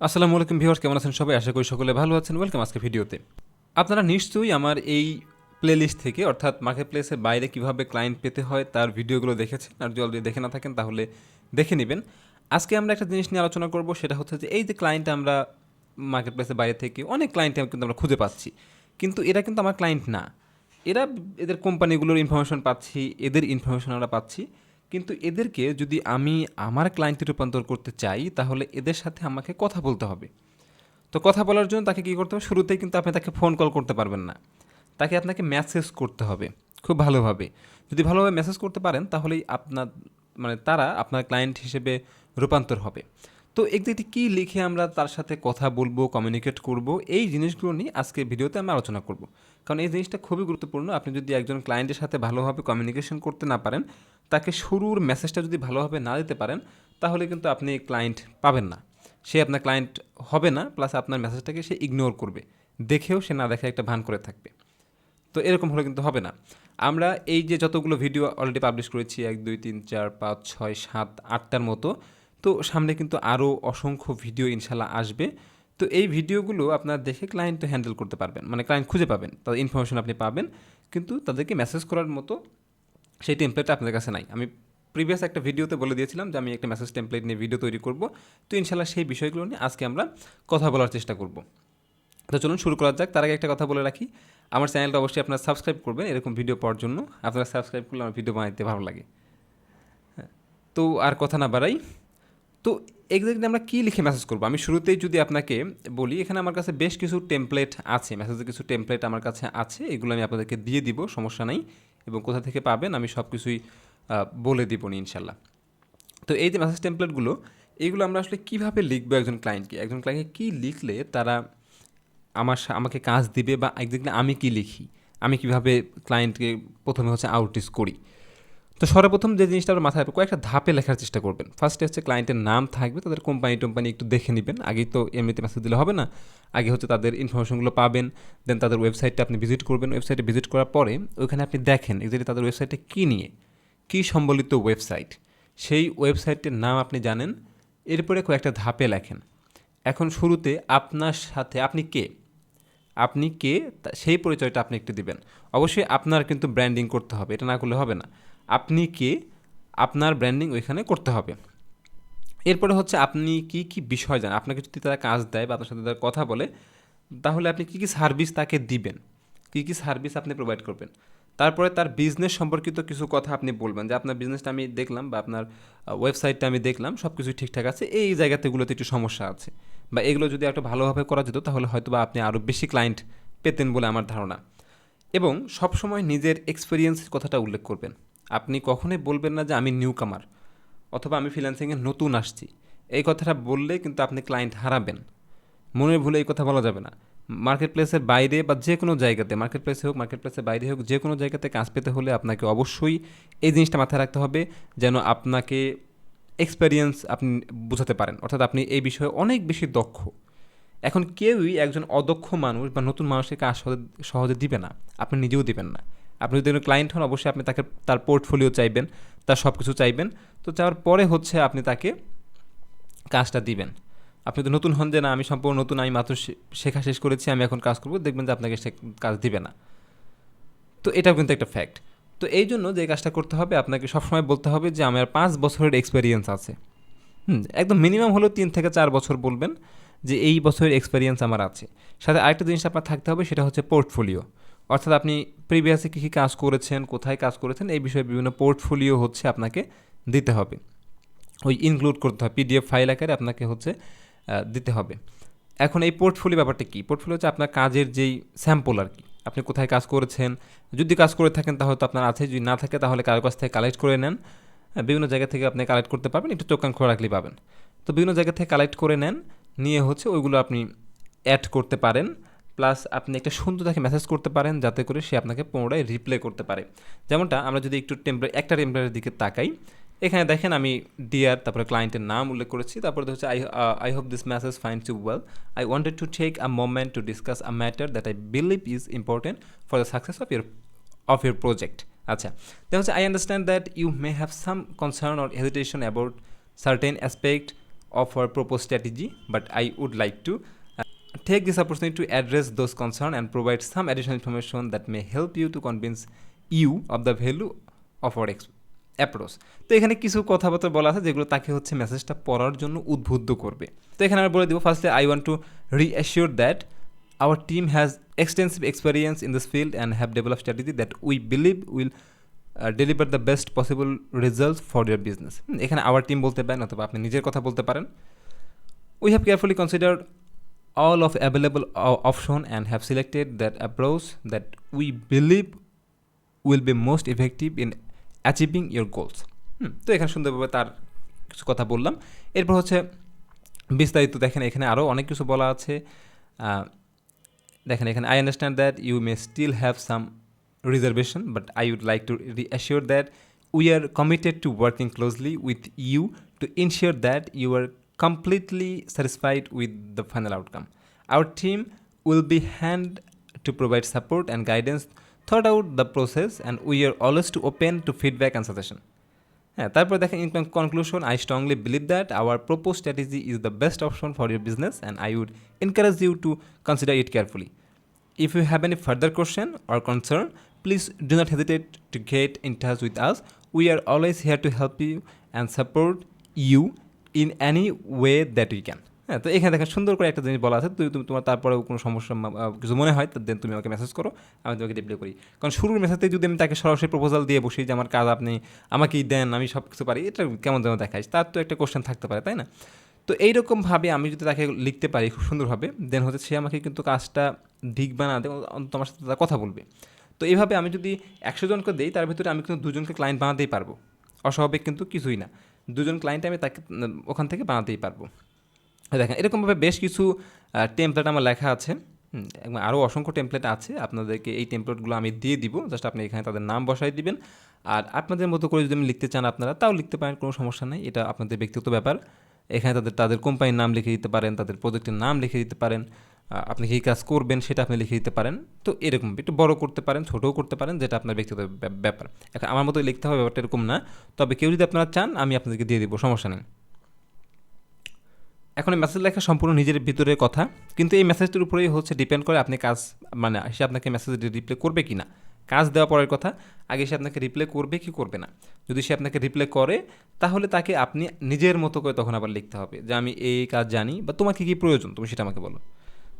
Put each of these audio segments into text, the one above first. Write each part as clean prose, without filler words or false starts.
আসসালামু আলাইকুম ভিউয়ার্স, কেমন আছেন সবাই? আশা করি সকলে ভালো আছেন। ওয়েলকাম আজকে ভিডিওতে। আপনারা নিশ্চয়ই আমার এই প্লেলিস্ট থেকে অর্থাৎ মার্কেট প্লেসের বাইরে কীভাবে ক্লায়েন্ট পেতে হয় তার ভিডিওগুলো দেখেছেন, আর যদি অলরেডি দেখে না থাকেন তাহলে দেখে নেবেন। আজকে আমরা একটা জিনিস নিয়ে আলোচনা করব, সেটা হচ্ছে যে এই যে ক্লায়েন্ট আমরা মার্কেট প্লেসের বাইরে থেকে অনেক ক্লায়েন্ট কিন্তু আমরা খুঁজে পাচ্ছি, কিন্তু এরা কিন্তু আমার ক্লায়েন্ট না। এরা এদের কোম্পানিগুলোর ইনফরমেশন পাচ্ছি, এদের ইনফরমেশন আমরা পাচ্ছি, কিন্তু এদেরকে যদি আমি আমার ক্লায়েন্টে রূপান্তর করতে চাই তাহলে এদের সাথে আমাকে কথা বলতে হবে। তো কথা বলার জন্য তাকে কী করতে হবে? শুরুতেই কিন্তু আপনি তাকে ফোন কল করতে পারবেন না, তাকে আপনাকে মেসেজ করতে হবে খুব ভালোভাবে। যদি ভালোভাবে মেসেজ করতে পারেন তাহলেই আপনার তারা আপনার ক্লায়েন্ট হিসেবে রূপান্তর হবে। তো একদিকে কী লিখে আমরা তার সাথে কথা বলবো, কমিউনিকেট করব, এই জিনিসগুলো নিয়ে আজকে ভিডিওতে আমি আলোচনা করব। কারণ এই জিনিসটা খুবই গুরুত্বপূর্ণ। আপনি যদি একজন ক্লায়েন্টের সাথে ভালোভাবে কমিউনিকেশন করতে না পারেন, তাকে শুরুর মেসেজটা যদি ভালোভাবে না দিতে পারেন, তাহলে কিন্তু আপনি ক্লায়েন্ট পাবেন না। সে আপনার ক্লায়েন্ট হবে না, প্লাস আপনার মেসেজটাকে সে ইগনোর করবে, দেখেও সে না দেখে একটা ভান করে থাকবে। তো এরকম হলে কিন্তু হবে না। আমরা এই যে যতগুলো ভিডিও অলরেডি পাবলিশ করেছি, 1 2 3 4 5 6 7 8টার মতো, তো সামনে কিন্তু আরও অসংখ্য ভিডিও ইনশাল্লাহ আসবে। তো এই ভিডিওগুলো আপনার দেখে ক্লায়েন্ট তো হ্যান্ডেল করতে পারবেন, ক্লায়েন্ট খুঁজে পাবেন, তাদের ইনফরমেশন আপনি পাবেন, কিন্তু তাদেরকে মেসেজ করার মতো সেই টেমপ্লেটটা আপনাদের কাছে নাই। আমি প্রিভিয়াস একটা ভিডিওতে বলে দিয়েছিলাম যে আমি একটা মেসেজ টেমপ্লেট নিয়ে ভিডিও তৈরি করব। তো ইনশাল্লাহ সেই বিষয়গুলো নিয়ে আজকে আমরা কথা বলার চেষ্টা করব। তো চলুন শুরু করা যাক। তার আগে একটা কথা বলে রাখি, আমার চ্যানেলটা অবশ্যই আপনারা সাবস্ক্রাইব করবেন এরকম ভিডিও পাওয়ার জন্য। আপনারা সাবস্ক্রাইব করলে আমার ভিডিও বানাতে ভালো লাগে। হ্যাঁ, তো আর কথা না বাড়াই, তো এক্স্যাক্টলি আমরা কী লিখে মেসেজ করবো আমি শুরুতেই যদি আপনাকে বলি, এখানে আমার কাছে বেশ কিছু টেমপ্লেট আছে, মেসেজের কিছু টেমপ্লেট আমার কাছে আছে, এগুলো আমি আপনাদেরকে দিয়ে দিব, সমস্যা নাই। এবং কোথা থেকে পাবেন আমি সব কিছুই বলে দিব নি ইনশাল্লাহ। তো এই যে মেসেজ টেমপ্লেটগুলো, এইগুলো আমরা আসলে কীভাবে লিখবো একজন ক্লায়েন্টকে কী লিখলে তারা আমাকে কাজ দিবে, বা এক্স্যাক্টলি আমি কী লিখি, আমি কীভাবে ক্লায়েন্টকে প্রথমে হচ্ছে আউটরিচ করি। তো সর্বপ্রথম যে জিনিসটা আপনার মাথায় কয়েকটা ধাপে লেখার চেষ্টা করবেন। ফার্স্টে হচ্ছে ক্লায়েন্টের নাম থাকবে, তাদের কোম্পানি একটু দেখে নেবেন, আগেই তো এমনিতে মেসেজ দিলে হবে না। আগে হচ্ছে তাদের ইনফরমেশনগুলো পাবেন, দেন তাদের ওয়েবসাইটটা আপনি ভিজিট করবেন। ওয়েবসাইটে ভিজিট করার পরে ওইখানে আপনি দেখেন এক্স্যাক্টলি তাদের ওয়েবসাইটে কী নিয়ে, কী সম্বলিত ওয়েবসাইট, সেই ওয়েবসাইটের নাম আপনি জানেন। এরপরে কয়েকটা ধাপে লেখেন। এখন শুরুতে আপনার সাথে আপনি কে সেই পরিচয়টা আপনি একটু দিবেন। অবশ্যই আপনার কিন্তু ব্র্যান্ডিং করতে হবে, এটা না করলে হবে না। আপনি কে, আপনার ব্র্যান্ডিং ওইখানে করতে হবে। এরপরে হচ্ছে আপনি কি কি বিষয় জানেন, আপনাকে যদি তারা কাজ দেয় বা আপনার সাথে তারা কথা বলে, তাহলে আপনি কী কী সার্ভিস তাকে দিবেন, কী কী সার্ভিস আপনি প্রোভাইড করবেন। তারপরে তার বিজনেস সম্পর্কিত কিছু কথা আপনি বলবেন, যে আপনার বিজনেসটা আমি দেখলাম বা আপনার ওয়েবসাইটটা আমি দেখলাম, সব কিছুই ঠিকঠাক আছে, এই জায়গাতেগুলোতে একটু সমস্যা আছে, বা এগুলো যদি একটু ভালোভাবে করা যেত তাহলে হয়তো বা আপনি আরও বেশি ক্লায়েন্ট পেতেন বলে আমার ধারণা। এবং সবসময় নিজের এক্সপিরিয়েন্সের কথাটা উল্লেখ করবেন। আপনি কখনোই বলবেন না যে আমি নিউ কামার, অথবা আমি ফ্রিল্যান্সিংয়ে নতুন আসছি। এই কথাটা বললে কিন্তু আপনি ক্লায়েন্ট হারাবেন। মনের ভুলে এই কথা বলা যাবে না। মার্কেট প্লেসের বাইরে বা যে কোনো জায়গাতে, মার্কেট প্লেসে হোক, মার্কেট প্লেসের বাইরে হোক, যে কোনো জায়গাতে কাজ পেতে হলে আপনাকে অবশ্যই এই জিনিসটা মাথায় রাখতে হবে, যেন আপনাকে এক্সপেরিয়েন্স আপনি বোঝাতে পারেন, অর্থাৎ আপনি এই বিষয়ে অনেক বেশি দক্ষ। এখন কেউই একজন অদক্ষ মানুষ বা নতুন মানুষের কাজ সহজে দিবে না, আপনি নিজেও দিবেন না। আপনি যদি ক্লায়েন্ট হন, অবশ্যই আপনি তাকে তার পোর্টফোলিও চাইবেন, তার সব কিছু চাইবেন। তো চাওয়ার পরে হচ্ছে আপনি তাকে কাজটা দিবেন। আপনি তো নতুন হন যে না আমি সম্পূর্ণ নতুন, আমি মাত্র শেখা শেষ করেছি, আমি এখন কাজ করবো, দেখবেন যে আপনাকে সে কাজ দিবে না। তো এটাও কিন্তু একটা ফ্যাক্ট। তো এই জন্য যে কাজটা করতে হবে, আপনাকে সবসময় বলতে হবে যে আমার 5 বছরের এক্সপেরিয়েন্স আছে। একদম মিনিমাম হলো 3 থেকে 4 বছর বলবেন, যে এই বছরের এক্সপেরিয়েন্স আমার আছে। সাথে আরেকটা জিনিস আপনার থাকতে হবে, সেটা হচ্ছে পোর্টফোলিও। অর্থাৎ আপনি প্রিভিয়াসে কী কী কাজ করেছেন, কোথায় কাজ করেছেন, এই বিষয়ে বিভিন্ন পোর্টফোলিও হচ্ছে আপনাকে দিতে হবে। ওই ইনক্লুড করতে হবে, পিডিএফ ফাইল আকারে আপনাকে হচ্ছে দিতে হবে। এখন এই পোর্টফোলিও ব্যাপারটা কী? পোর্টফোলিও হচ্ছে আপনার কাজের যেই স্যাম্পল আর কি, আপনি কোথায় কাজ করেছেন। যদি কাজ করে থাকেন তাহলে তো আপনার আছে, যদি না থাকে তাহলে কারো কাছ থেকে কালেক্ট করে নেন। বিভিন্ন জায়গা থেকে আপনি কালেক্ট করতে পারবেন, একটু চোখ কান খোলা রাখলেই পাবেন। তো বিভিন্ন জায়গা থেকে কালেক্ট করে নেন, নিয়ে হচ্ছে ওইগুলো আপনি অ্যাড করতে পারেন। প্লাস আপনি একটা সুন্দর দেখে মেসেজ করতে পারেন, যাতে করে সে আপনাকে পুনরায় রিপ্লাই করতে পারে। যেমনটা আমরা যদি একটু একটা টেমপ্লেটের দিকে তাকাই, এখানে দেখেন আমি ডিয়ার, তারপরে ক্লায়েন্টের নাম উল্লেখ করেছি, তারপরে হচ্ছে I hope this message finds you well, I wanted to take a moment to discuss a matter that I believe is important for the success of your project. আচ্ছা, then হচ্ছে I understand that you may have some concern or hesitation about certain aspect of our proposed strategy, but I would like to take this opportunity to address those concerns and provide some additional information that may help you to convince you of the value of our approach. তো এখানে কিছু কথাবার্তা বলা আছে যেগুলো তাকে হচ্ছে মেসেজটা পড়ার জন্য উদ্বুদ্ধ করবে। তো এখানে আমি বলে দিব, firstly I want to reassure that our team has extensive experience in this field and have develop strategy that we believe will deliver the best possible results for your business. এখানে আওয়ার টিম বলতে পারেন অথবা আপনি নিজের কথা বলতে পারেন। We have carefully considered all of available option and have selected that approach that we believe will be most effective in achieving your goals. তো এখানে সুন্দরভাবে তার কিছু কথা বললাম। এরপর হচ্ছে বিস্তারিত দেখেন, এখানে আরও অনেক কিছু বলা আছে। দেখেন এখানে I understand that you may still have some reservation but I would like to reassure that we are committed to working closely with you to ensure that you are completely satisfied with the final outcome. Our team will be hand to provide support and guidance throughout the process and we are always to open to feedback and suggestion. হ্যাঁ, তারপর দেখেন in conclusion I strongly believe that our propose strategy is the best option for your business and I would encourage you to consider it carefully. If you have any further question or concern, please do not hesitate to get in touch with us. We are always here to help you and support you in any way that we can. হ্যাঁ, তো এখানে দেখেন সুন্দর করে একটা জিনিস বলা আছে, তুমি তোমার তারপরেও কোনো সমস্যা কিছু মনে হয় দেন তুমি আমাকে মেসেজ করো, আমি তোমাকে রিপ্লাই করি। কারণ শুরুর মেসেজে যদি আমি তাকে সরাসরি প্রপোজাল দিয়ে বসি যে আমার কাজ আপনি আমাকেই দেন, আমি সব কিছু পারি, এটা কেমন যেন দেখাই, তার তো একটা কোশ্চেন থাকতে পারে, তাই না? তো এইরকমভাবে আমি যদি তাকে লিখতে পারি খুব সুন্দরভাবে, দেন হচ্ছে সে আমাকে কিন্তু কাজটা দিক বানা দেয়, তোমার সাথে তার কথা বলবে। তো এইভাবে আমি যদি 100 জনকে দিই, তার ভিতরে আমি কিন্তু 2 জনকে ক্লায়েন্ট বানাতেই পারবো। অস্বাভাবিক কিন্তু কিছুই না, 2 জন ক্লায়েন্ট আমি তাকে ওখান থেকে বানাতেই পারবো। দেখেন এরকমভাবে বেশ কিছু টেমপ্লেট আমার লেখা আছে, এবং আরও অসংখ্য টেমপ্লেট আছে। আপনাদেরকে এই টেমপ্লেটগুলো আমি দিয়ে দিব, জাস্ট আপনি এখানে তাদের নাম বসাই দিবেন। আর আপনাদের মতো করে যদি আমি লিখতে চান আপনারা তাও লিখতে পারেন, কোনো সমস্যা নেই, এটা আপনাদের ব্যক্তিগত ব্যাপার। এখানে তাদের কোম্পানির নাম লিখে দিতে পারেন, তাদের প্রজেক্টের নাম লিখে দিতে পারেন, আপনি কী কাজ করবেন সেটা আপনি লিখে দিতে পারেন। তো এরকম একটু বড় করতে পারেন, ছোটও করতে পারেন, যেটা আপনার ব্যক্তিগত ব্যাপার। এখন আমার মতো লিখতে হবে ব্যাপারটা এরকম না, তবে কেউ যদি আপনারা চান আমি আপনাদেরকে দিয়ে দিব, সমস্যা নেই। এখন এই মেসেজ লেখা সম্পূর্ণ নিজের ভিতরের কথা, কিন্তু এই মেসেজটির উপরেই হচ্ছে ডিপেন্ড করে আপনি কাজ, মানে সে আপনাকে মেসেজ রিপ্লাই করবে কি না। কাজ দেওয়া পরের কথা, আগে সে আপনাকে রিপ্লাই করবে কি করবে না। যদি সে আপনাকে রিপ্লাই করে তাহলে তাকে আপনি নিজের মতো করে তখন আবার লিখতে হবে যে আমি এই কাজ জানি বা তোমার কী কী প্রয়োজন তুমি সেটা আমাকে বলো।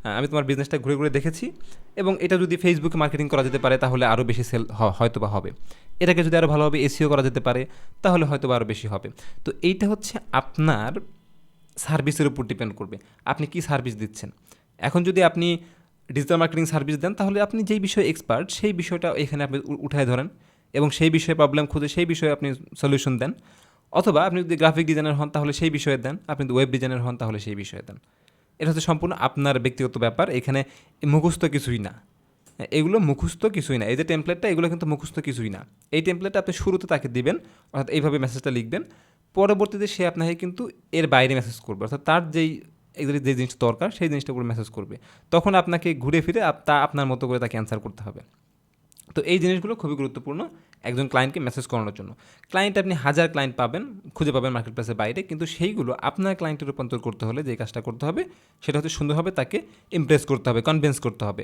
হ্যাঁ, আমি তোমার বিজনেসটা ঘুরে ঘুরে দেখেছি এবং এটা যদি ফেসবুকে মার্কেটিং করা যেতে পারে তাহলে আরও বেশি সেল হয়তো বা হবে। এটাকে যদি আরও ভালোভাবে এসইও করা যেতে পারে তাহলে হয়তো বা আরও বেশি হবে। তো এইটা হচ্ছে আপনার সার্ভিসের উপর ডিপেন্ড করবে, আপনি কি সার্ভিস দিচ্ছেন। এখন যদি আপনি ডিজিটাল মার্কেটিং সার্ভিস দেন তাহলে আপনি যেই বিষয়ে এক্সপার্ট সেই বিষয়টা এখানে আপনি উঠায় ধরেন এবং সেই বিষয়ে প্রবলেম খুঁজে সেই বিষয়ে আপনি সলিউশন দেন। অথবা আপনি যদি গ্রাফিক ডিজাইনার হন তাহলে সেই বিষয়ে দেন, আপনি যদি ওয়েব ডিজাইনার হন তাহলে সেই বিষয়ে দেন। এটা হচ্ছে সম্পূর্ণ আপনার ব্যক্তিগত ব্যাপার, এখানে মুখস্থ কিছুই না, এগুলো মুখস্থ কিছুই না। এই যে টেমপ্লেটটা এগুলো কিন্তু মুখস্থ কিছুই না। এই টেমপ্লেটটা আপনি শুরুতে তাকে দিবেন, অর্থাৎ এইভাবে মেসেজটা লিখবেন, পরবর্তীতে সে আপনাকে কিন্তু এর বাইরে মেসেজ করবে, অর্থাৎ তার যেই যে জিনিসটা দরকার সেই জিনিসটা উপরে মেসেজ করবে। তখন আপনাকে ঘুরে ফিরে তা আপনার মতো করে তাকে অ্যান্সার করতে হবে। তো এই জিনিসগুলো খুবই গুরুত্বপূর্ণ একজন ক্লায়েন্টকে মেসেজ করানোর জন্য। ক্লায়েন্ট আপনি 1000 ক্লায়েন্ট খুঁজে পাবেন মার্কেট প্লেসের বাইরে, কিন্তু সেইগুলো আপনার ক্লায়েন্টে রূপান্তর করতে হলে যে কাজটা করতে হবে সেটা হচ্ছে সুন্দরভাবে তাকে ইমপ্রেস করতে হবে, কনভিন্স করতে হবে।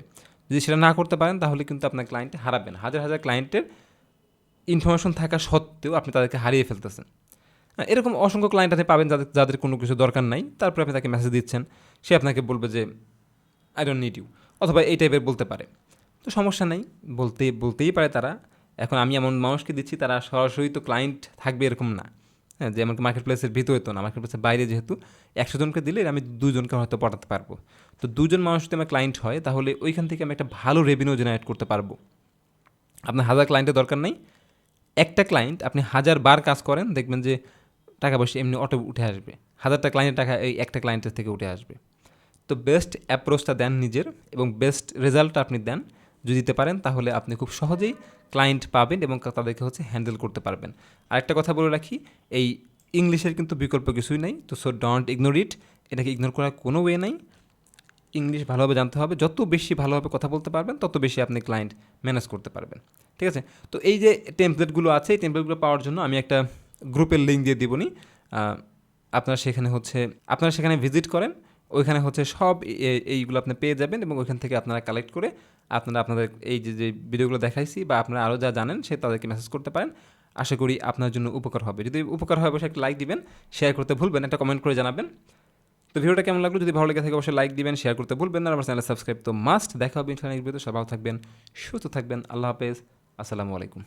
যদি সেটা না করতে পারেন তাহলে কিন্তু আপনার ক্লায়েন্টে হারাবেন। হাজার হাজার ক্লায়েন্টের ইনফরমেশন থাকা সত্ত্বেও আপনি তাদেরকে হারিয়ে ফেলতেছেন। এরকম অসংখ্য ক্লায়েন্ট আপনি পাবেন যাদের কোনো কিছু দরকার নাই, তারপরে আপনি তাকে মেসেজ দিচ্ছেন, সে আপনাকে বলবে যে আই ডোন্ট নিড ইউ, অথবা এই টাইপের বলতে পারে। তো সমস্যা নেই, বলতেই পারে তারা। এখন আমি এমন মানুষকে দিচ্ছি তারা সরাসরি তো ক্লায়েন্ট থাকবে এরকম না, হ্যাঁ, যে এমনকি মার্কেট প্লেসের ভিতরে তো না, মার্কেট প্লেসের বাইরে যেহেতু 100 জনকে দিলে আমি 2 জনকে হয়তো পটাতে পারবো। তো 2 জন মানুষ যদি আমার ক্লায়েন্ট হয় তাহলে ওইখান থেকে আমি একটা ভালো রেভিনিউ জেনারেট করতে পারবো। আপনার 1000 ক্লায়েন্টের দরকার নেই, একটা ক্লায়েন্ট আপনি 1000 বার কাজ করেন, দেখবেন যে টাকা পয়সা এমনি অটো উঠে আসবে। 1000টা ক্লায়েন্টের টাকা এই একটা ক্লায়েন্টের থেকে উঠে আসবে। তো বেস্ট অ্যাপ্রোচটা দেন নিজের এবং বেস্ট রেজাল্টটা আপনি দেন, যদি দিতে পারেন তাহলে আপনি খুব সহজেই ক্লায়েন্ট পাবেন এবং তাদেরকে হচ্ছে হ্যান্ডেল করতে পারবেন। আরেকটা কথা বলে রাখি, এই ইংলিশের কিন্তু বিকল্প কিছুই নাই, তো সো ডোন্ট ইগনোর ইট, এটাকে ইগনোর করার কোনো ওয়ে নাই। ইংলিশ ভালোভাবে জানতে হবে, যত বেশি ভালোভাবে কথা বলতে পারবেন তত বেশি আপনি ক্লায়েন্ট ম্যানেজ করতে পারবেন, ঠিক আছে। তো এই যে টেমপ্লেটগুলো আছে এই টেমপ্লেটগুলো পাওয়ার জন্য আমি একটা গ্রুপের লিঙ্ক দিয়ে দিবনি, আপনারা সেখানে ভিজিট করেন, ওইখানে হচ্ছে সব এইগুলো আপনি পেয়ে যাবেন এবং ওইখান থেকে আপনারা কালেক্ট করে আপনারা আপনাদের এই যে ভিডিওগুলো দেখাইছি বা আপনারা আরও যা জানেন সে তাদেরকে মেসেজ করতে পারেন। আশা করি আপনার জন্য উপকার হবে। যদি উপকার হয় অবশ্যই একটা লাইক দিবেন, শেয়ার করতে ভুলবেন, একটা কমেন্ট করে জানাবেন। তো ভিডিওটা কেমন লাগলো, যদি ভালো লেগে থাকে অবশ্যই লাইক দিবেন, শেয়ার করতে ভুলবেন না। আমার চ্যানেল সাবস্ক্রাইব তো মাস্ট। দেখা হবে ইনশাআল্লাহ। সবাই ভালো থাকবেন, সুস্থ থাকবেন। আল্লাহ হাফেজ, আসসালামু আলাইকুম।